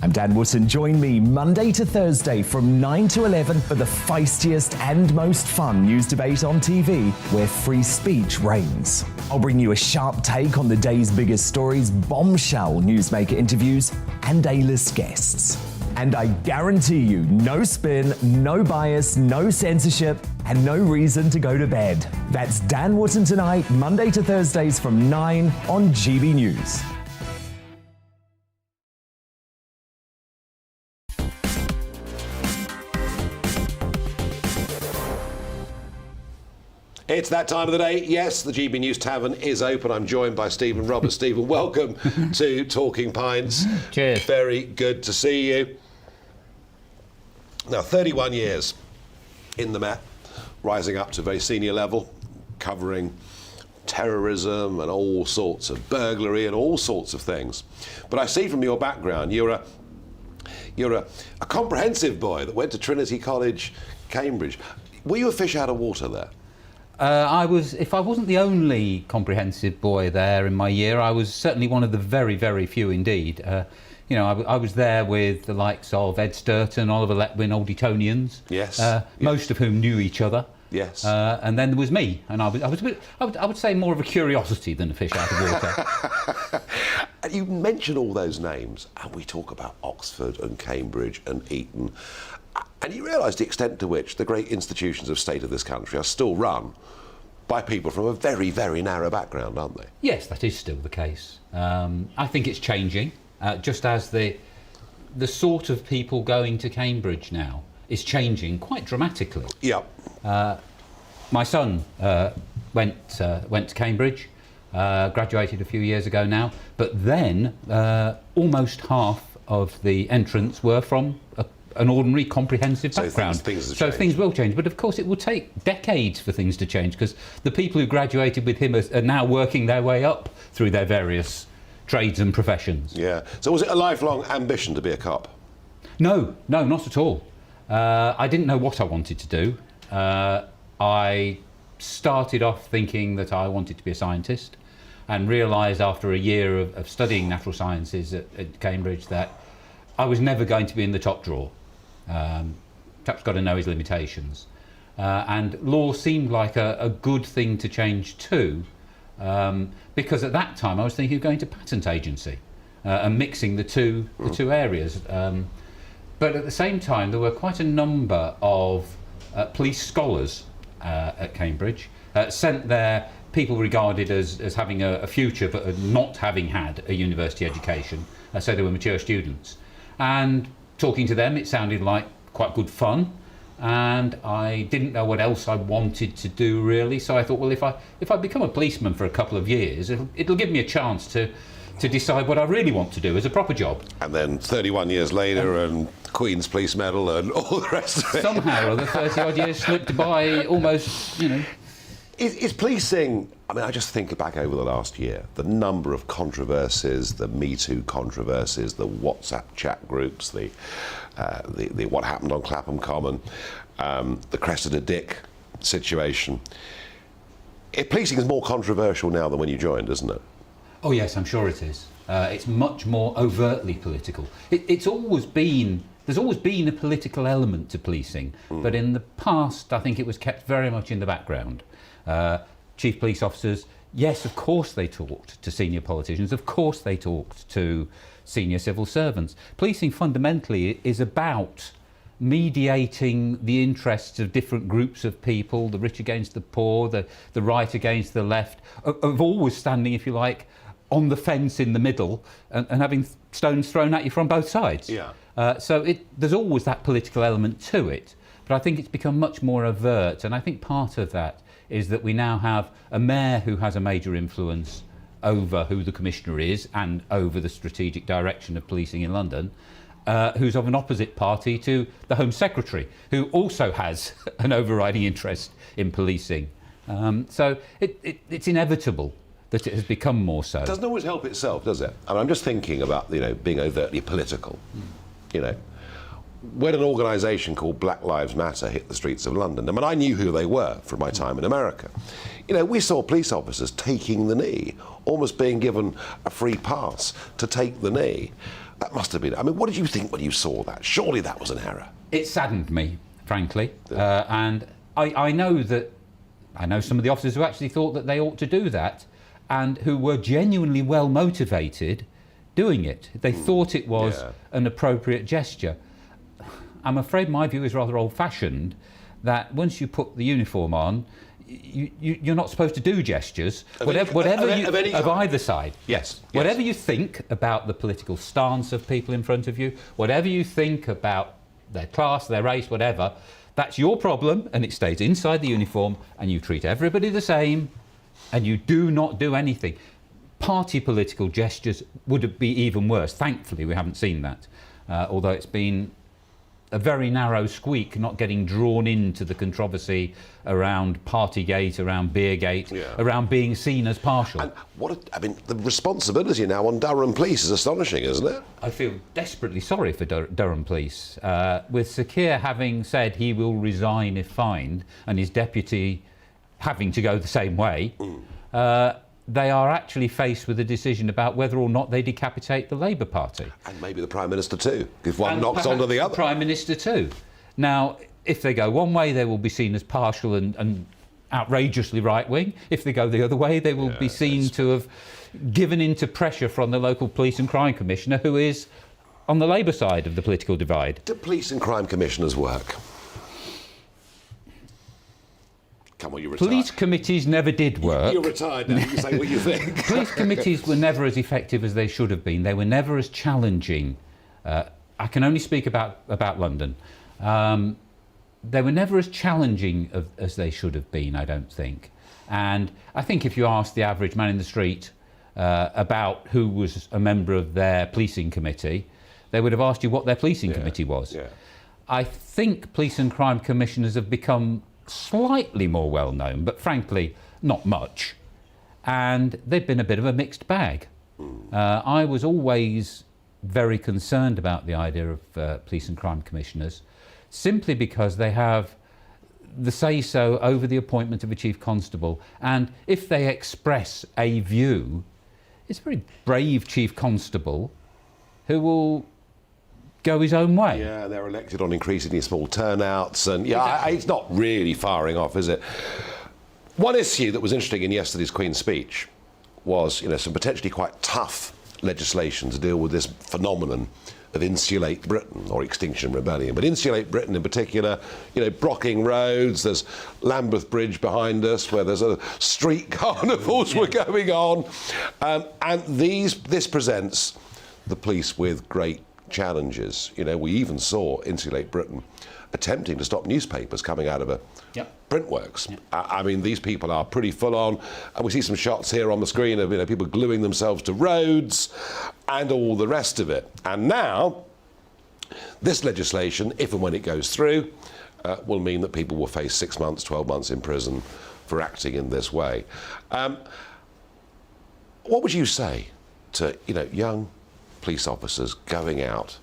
I'm Dan Wootton. Join me Monday to Thursday from 9 to 11 for the feistiest and most fun news debate on TV, where free speech reigns. I'll bring you a sharp take on the day's biggest stories, bombshell newsmaker interviews, and A-list guests. And I guarantee you, no spin, no bias, no censorship, and no reason to go to bed. That's Dan Wootton tonight, Monday to Thursdays from 9 on GB News. It's that time of the day. Yes, the GB News Tavern is open. I'm joined by Stephen Roberts. Stephen, welcome to Talking Pints. Cheers. Very good to see you. Now, 31 years in the Met, rising up to a very senior level, covering terrorism and all sorts of burglary and all sorts of things. But I see from your background, you're a comprehensive boy that went to Trinity College, Cambridge. Were you a fish out of water there? If I wasn't the only comprehensive boy there in my year, I was certainly one of the very, very few indeed. I was there with the likes of Ed Sturton, Oliver Letwin, Old Etonians. Yes. Most of whom knew each other. Yes. And then there was me, and I was a bit, I would say more of a curiosity than a fish out of water. And you mention all those names, and we talk about Oxford and Cambridge and Eton, and you realise the extent to which the great institutions of state of this country are still run by people from a very, very narrow background, aren't they? Yes, that is still the case. I think it's changing, just as the sort of people going to Cambridge now is changing quite dramatically. Yep. My son went to Cambridge, graduated a few years ago now, but then almost half of the entrants were from an ordinary comprehensive background. So things will change, but of course it will take decades for things to change, because the people who graduated with him are now working their way up through their various trades and professions. Yeah. So was it a lifelong ambition to be a cop? No, not at all. I didn't know what I wanted to do. I started off thinking that I wanted to be a scientist, and realised after a year of studying natural sciences at Cambridge that I was never going to be in the top drawer. Chap's got to know his limitations. And law seemed like a good thing to change too, because at that time I was thinking of going to patent agency and mixing the two areas. But at the same time, there were quite a number of police scholars at Cambridge, sent there people regarded as having a future but not having had a university education, so they were mature students. And talking to them, it sounded like quite good fun, and I didn't know what else I wanted to do really, so I thought, well, if I become a policeman for a couple of years, it'll give me a chance to decide what I really want to do as a proper job. And then 31 years later, and Queen's Police Medal and all the rest of it. Somehow or other, 30 odd years slipped by almost, Is policing, I mean, I just think back over the last year, the number of controversies, the Me Too controversies, the WhatsApp chat groups, the what happened on Clapham Common, the Cressida Dick situation. Policing is more controversial now than when you joined, isn't it? Oh yes, I'm sure it is. It's much more overtly political. There's always been a political element to policing, but in the past I think it was kept very much in the background. Chief police officers, yes, of course they talked to senior politicians, of course they talked to senior civil servants. Policing fundamentally is about mediating the interests of different groups of people, the rich against the poor, the right against the left, of always standing, if you like, on the fence in the middle and having stones thrown at you from both sides. Yeah. So there's always that political element to it, but I think it's become much more overt, and I think part of that is that we now have a mayor who has a major influence over who the commissioner is and over the strategic direction of policing in London, who's of an opposite party to the Home Secretary, who also has an overriding interest in policing. So it's inevitable that it has become more so. It doesn't always help itself, does it? I mean, I'm just thinking about, being overtly political. When an organisation called Black Lives Matter hit the streets of London, I mean, I knew who they were from my time in America. We saw police officers taking the knee, almost being given a free pass to take the knee. That must have been, I mean, what did you think when you saw that? Surely that was an error. It saddened me, frankly. And I know some of the officers who actually thought that they ought to do that, and who were genuinely well motivated doing it. They thought it was an appropriate gesture. I'm afraid my view is rather old-fashioned, that once you put the uniform on, you're not supposed to do gestures, of either side. Yes. Whatever you think about the political stance of people in front of you, whatever you think about their class, their race, whatever, that's your problem, and it stays inside the uniform, and you treat everybody the same, and you do not do anything. Party political gestures would be even worse. Thankfully, we haven't seen that, although it's been a very narrow squeak, not getting drawn into the controversy around Partygate, around Beergate, around being seen as partial. And the responsibility now on Durham Police is astonishing, isn't it? I feel desperately sorry for Durham Police. With Sakir having said he will resign if fined, and his deputy having to go the same way, they are actually faced with a decision about whether or not they decapitate the Labour Party. And maybe the Prime Minister too, if one knocks onto the other. The Prime Minister too. Now, if they go one way, they will be seen as partial and outrageously right-wing. If they go the other way, they will be seen to have given into pressure from the local police and crime commissioner, who is on the Labour side of the political divide. Do police and crime commissioners work? Come on, you're retired. Police committees never did work. You're retired now, you can say what you think. Police committees were never as effective as they should have been. They were never as challenging. I can only speak about London. They were never as challenging as they should have been, I don't think. And I think if you asked the average man in the street about who was a member of their policing committee, they would have asked you what their policing committee was. Yeah. I think police and crime commissioners have become slightly more well known, but frankly, not much. And they've been a bit of a mixed bag. I was always very concerned about the idea of police and crime commissioners, simply because they have the say-so over the appointment of a chief constable, and if they express a view, it's a very brave chief constable who will go his own way. Yeah, they're elected on increasingly small turnouts, and Exactly. it's not really firing off, is it? One issue that was interesting in yesterday's Queen's speech was, some potentially quite tough legislation to deal with this phenomenon of Insulate Britain, or Extinction Rebellion. But Insulate Britain in particular, blocking roads, there's Lambeth Bridge behind us where there's a street carnivals were going on. And this presents the police with great challenges. We even saw Insulate Britain attempting to stop newspapers coming out of a print works. I mean, these people are pretty full on, and we see some shots here on the screen of people gluing themselves to roads and all the rest of it. And now, this legislation, if and when it goes through, will mean that people will face 6 months, 12 months in prison for acting in this way. What would you say to young police officers going out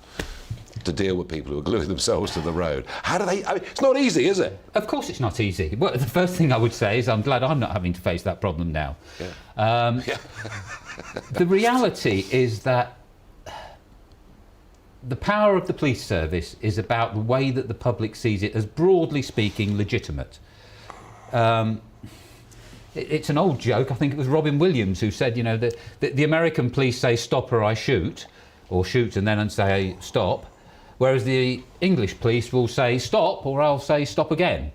to deal with people who are gluing themselves to the road? How do they... it's not easy, is it? Of course it's not easy. Well, the first thing I would say is I'm glad I'm not having to face that problem now. The reality is that the power of the police service is about the way that the public sees it as, broadly speaking, legitimate. It's an old joke. I think it was Robin Williams who said, that the American police say stop or I shoot, or shoot and then say stop, whereas the English police will say stop or I'll say stop again.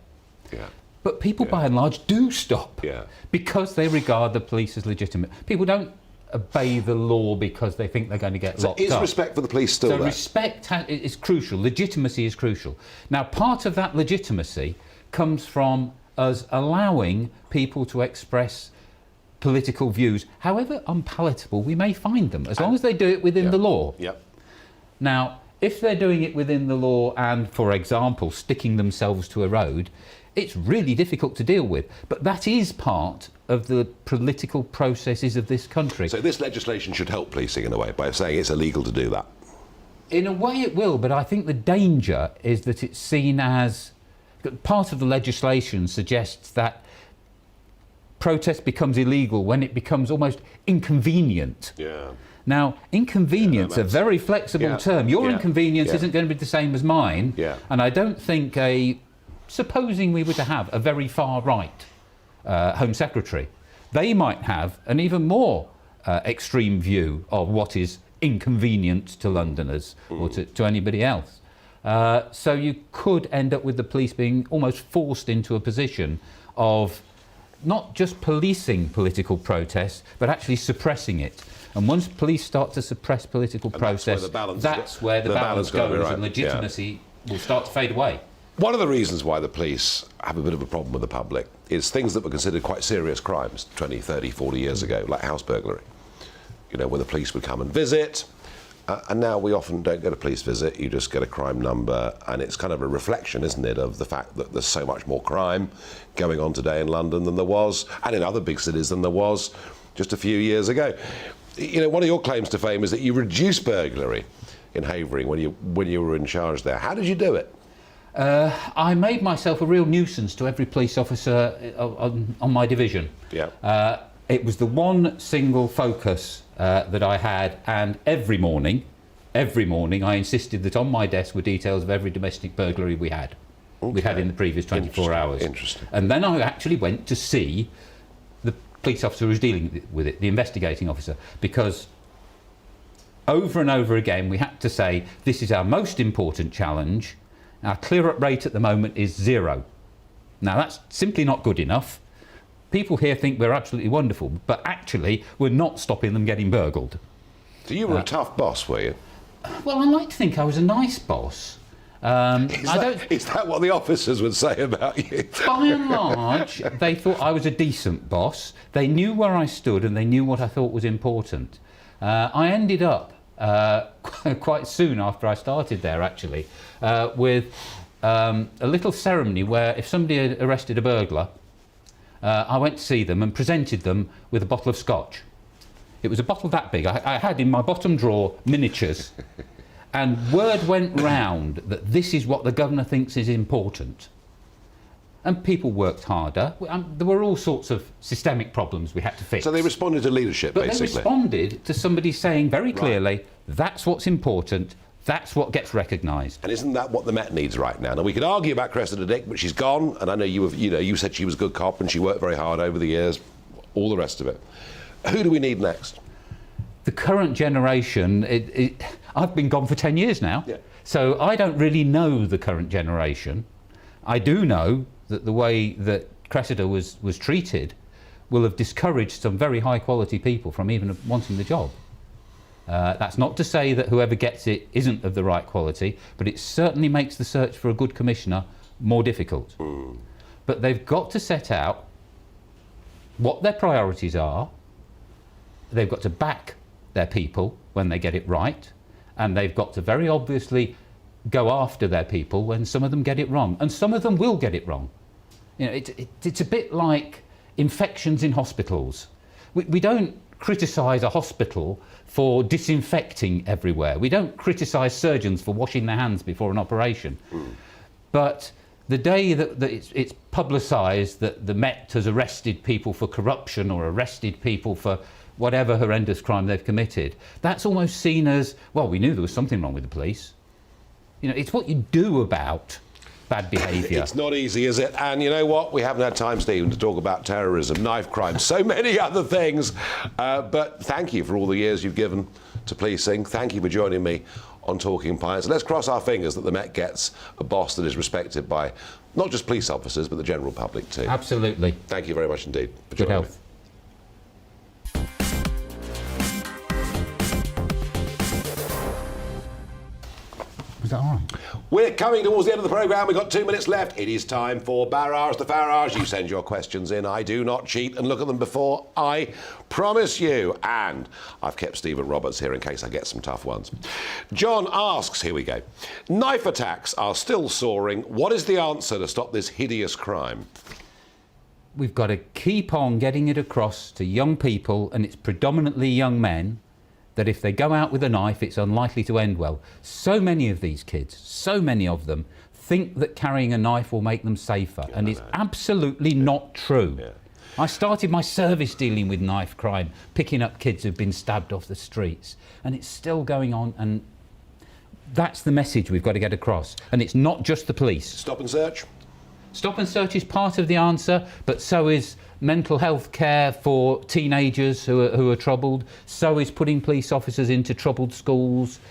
Yeah. But people by and large do stop because they regard the police as legitimate. People don't obey the law because they think they're going to get locked up. Is respect for the police still there? Respect is crucial. Legitimacy is crucial. Now, part of that legitimacy comes from us allowing people to express political views, however unpalatable we may find them, as long as they do it within the law. Now, if they're doing it within the law and, for example, sticking themselves to a road, it's really difficult to deal with. But that is part of the political processes of this country. So this legislation should help policing in a way by saying it's illegal to do that. In a way it will, but I think the danger is that it's seen as... Part of the legislation suggests that protest becomes illegal when it becomes almost inconvenient. Now, inconvenience, a very flexible term. Your inconvenience isn't going to be the same as mine. And I don't think supposing we were to have a very far-right Home Secretary, they might have an even more extreme view of what is inconvenient to Londoners or to anybody else. So you could end up with the police being almost forced into a position of not just policing political protest, but actually suppressing it. And once police start to suppress political process, that's where the balance goes, and legitimacy will start to fade away. One of the reasons why the police have a bit of a problem with the public is things that were considered quite serious crimes 20, 30, 40 years ago, like house burglary. Where the police would come and visit. And now we often don't get a police visit, you just get a crime number, and it's kind of a reflection, isn't it, of the fact that there's so much more crime going on today in London than there was, and in other big cities than there was just a few years ago. One of your claims to fame is that you reduced burglary in Havering when you were in charge there. How did you do it? I made myself a real nuisance to every police officer on my division. Yeah. It was the one single focus that I had, and every morning I insisted that on my desk were details of every domestic burglary we had. Okay. We had in the previous 24 hours. Interesting. And then I actually went to see the police officer who was dealing with it, the investigating officer, because over and over again we had to say, this is our most important challenge. Our clear-up rate at the moment is 0. Now that's simply not good enough. People here think we're absolutely wonderful, but actually we're not stopping them getting burgled. So you were a tough boss, were you? Well, I like to think I was a nice boss. Is that what the officers would say about you? By and large, they thought I was a decent boss. They knew where I stood and they knew what I thought was important. I ended up quite soon after I started there, actually, with a little ceremony where if somebody had arrested a burglar, I went to see them and presented them with a bottle of scotch. It was a bottle that big. I had in my bottom drawer miniatures. And word went round that this is what the governor thinks is important. And people worked harder. There were all sorts of systemic problems we had to fix. So they responded to leadership, basically. They responded to somebody saying very clearly, that's what's important, that's what gets recognised. And isn't that what the Met needs right now? Now, we could argue about Cressida Dick, but she's gone, and I know you said she was a good cop and she worked very hard over the years, all the rest of it. Who do we need next? The current generation, I've been gone for 10 years now, so I don't really know the current generation. I do know that the way that Cressida was treated will have discouraged some very high quality people from even wanting the job. That's not to say that whoever gets it isn't of the right quality, but it certainly makes the search for a good commissioner more difficult. But they've got to set out what their priorities are. They've got to back their people when they get it right, and they've got to very obviously go after their people when some of them get it wrong, and some of them will get it wrong. You know, it's a bit like infections in hospitals. We don't criticise a hospital for disinfecting everywhere. We don't criticise surgeons for washing their hands before an operation. But the day that it's publicised that the Met has arrested people for corruption or arrested people for whatever horrendous crime they've committed, that's almost seen as, well, we knew there was something wrong with the police. You know, it's what you do about bad behaviour. It's not easy, is it? And you know what? We haven't had time, Stephen, to talk about terrorism, knife crime, so many other things. But thank you for all the years you've given to policing. Thank you for joining me on Talking Pints. Let's cross our fingers that the Met gets a boss that is respected by not just police officers, but the general public too. Absolutely. Thank you very much indeed for Good joining health. me. Is that all right? We're coming towards the end of the programme. We've got 2 minutes left. It is time for Barrage the Farage. You send your questions in. I do not cheat and look at them before I promise you. And I've kept Stephen Roberts here in case I get some tough ones. John asks, here we go. Knife attacks are still soaring. What is the answer to stop this hideous crime? We've got to keep on getting it across to young people, and it's predominantly young men, that if they go out with a knife, it's unlikely to end well. So many of these kids, so many of them, think that carrying a knife will make them safer, and it's absolutely not true. I started my service dealing with knife crime, picking up kids who've been stabbed off the streets, and it's still going on, and that's the message we've got to get across. And it's not just the police. Stop and search? Stop and search is part of the answer, but so is mental health care for teenagers who are troubled, so is putting police officers into troubled schools,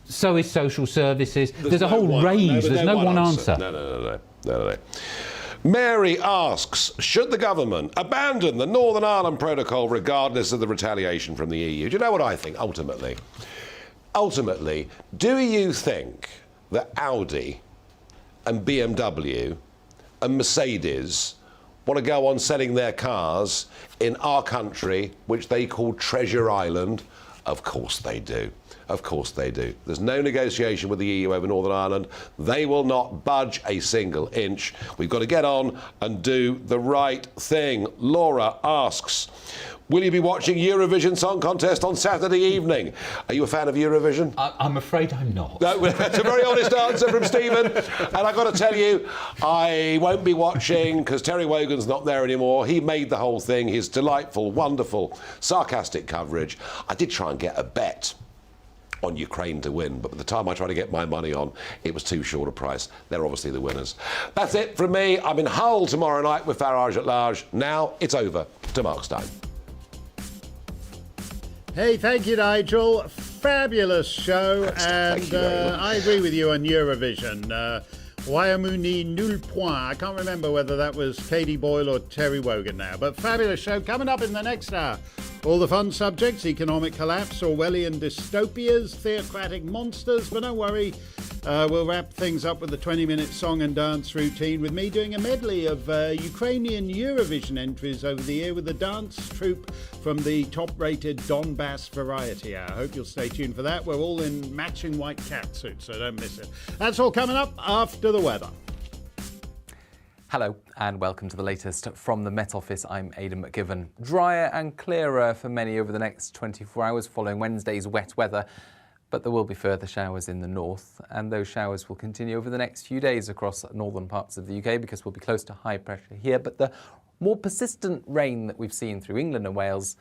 so is social services. There's a whole range. There's no one answer. No. Mary asks, should the government abandon the Northern Ireland Protocol regardless of the retaliation from the EU? Do you know what I think, ultimately? Ultimately, do you think that Audi and BMW and Mercedes want to go on selling their cars in our country, which they call Treasure Island? Of course they do. Of course they do. There's no negotiation with the EU over Northern Ireland. They will not budge a single inch. We've got to get on and do the right thing. Laura asks, Will you be watching Eurovision Song Contest on Saturday evening? Are you a fan of Eurovision? I'm afraid I'm not. No, that's a very honest answer from Stephen. And I've got to tell you, I won't be watching because Terry Wogan's not there anymore. He made the whole thing, his delightful, wonderful, sarcastic coverage. I did try and get a bet on Ukraine to win, but by the time I tried to get my money on, it was too short a price. They're obviously the winners. That's it from me. I'm in Hull tomorrow night with Farage at Large. Now it's over to Mark's time. Hey, thank you, Nigel. Fabulous show, and I agree with you on Eurovision. Wayamuni nul point. I can't remember whether that was Katie Boyle or Terry Wogan now, but fabulous show coming up in the next hour. All the fun subjects: economic collapse, Orwellian dystopias, theocratic monsters. But don't worry, we'll wrap things up with the 20-minute song and dance routine with me doing a medley of Ukrainian Eurovision entries over the year with the dance troupe from the top-rated Donbass Variety Hour. I hope you'll stay tuned for that. We're all in matching white catsuits, so don't miss it. That's all coming up after the weather. Hello and welcome to the latest from the Met Office. I'm Aidan McGivern. Drier and clearer for many over the next 24 hours following Wednesday's wet weather, but there will be further showers in the north, and those showers will continue over the next few days across northern parts of the UK because we'll be close to high pressure here. But the more persistent rain that we've seen through England and Wales